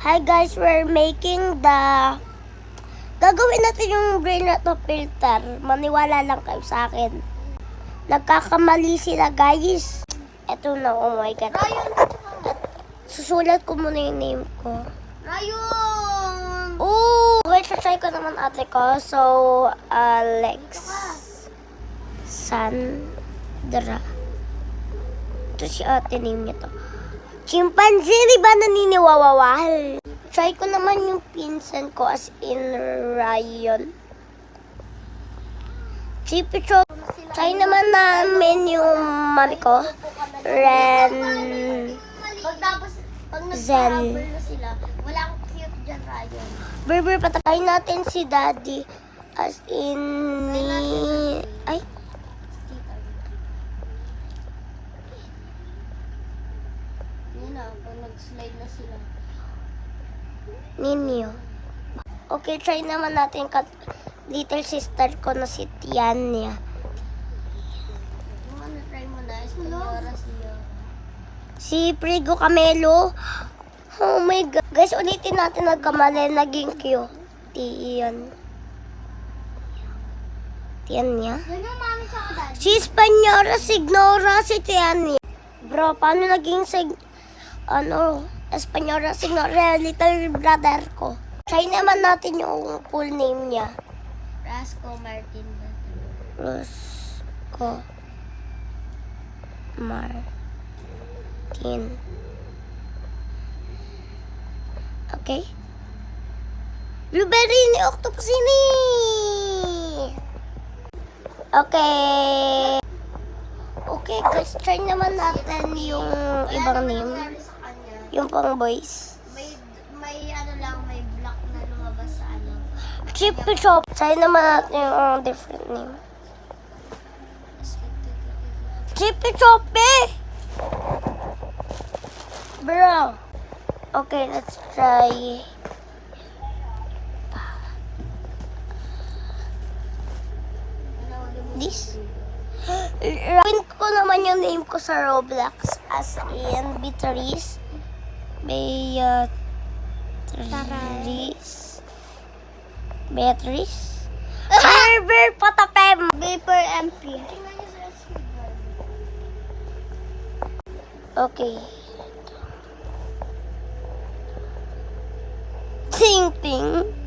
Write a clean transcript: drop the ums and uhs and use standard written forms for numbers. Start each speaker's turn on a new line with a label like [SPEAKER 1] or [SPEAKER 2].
[SPEAKER 1] Hi guys, we're making the... Gagawin natin yung brain rot of filter. Maniwala lang kayo sa akin. Nagkakamali sila guys. Eto na, oh my god. At susulat ko muna yung name ko.
[SPEAKER 2] Ryan!
[SPEAKER 1] Oh! Okay, try ko naman ate ko. So, Alex Sandra. Ito si ate name niya to. Chimpanzee, di ba naniniwawawal? Try ko naman yung pinsan ko as in Ryan. Chipicho. Try naman namin yung mami ko. Ren.
[SPEAKER 2] Pag
[SPEAKER 1] Zen.
[SPEAKER 2] nag-rubber na sila, walang cute dyan, Ryan.
[SPEAKER 1] Berber, patay natin si daddy as in ni... Ay,
[SPEAKER 2] Yun na, pag nag-slide na sila.
[SPEAKER 1] Ninyo. Okay, try naman natin little sister ko na si Tiania.
[SPEAKER 2] Yung ano, try mo na, Espanyora siya.
[SPEAKER 1] Si Prigo Camelo. Oh my God. Guys, ulitin natin nagkamali. Naging Q. Tian. Tiania.
[SPEAKER 2] Yan yung mami tsaka daddy.
[SPEAKER 1] Si Espanyora, Signora, si Tiania. Bro, paano naging Espanyora, Signora, little brother ko. Try naman natin yung full name niya.
[SPEAKER 2] Rasco Martin.
[SPEAKER 1] Rosco Martin. Okay. Blueberry ni Octopusini. Okay. Okay, guys, try naman natin yung ibang name.
[SPEAKER 2] Sa kanya,
[SPEAKER 1] Yung pang boys.
[SPEAKER 2] may ano lang, may block na lumabas sa ano.
[SPEAKER 1] Chippy Shop. Try naman natin yung different name. Chippy Shop, eh! Bro. Okay, let's try. This. Rawin ko naman yung name ko sa Roblox as in Beatrice. Beatrice. Berber Patapem.
[SPEAKER 2] Vapor MP.
[SPEAKER 1] Okay. Ting ting.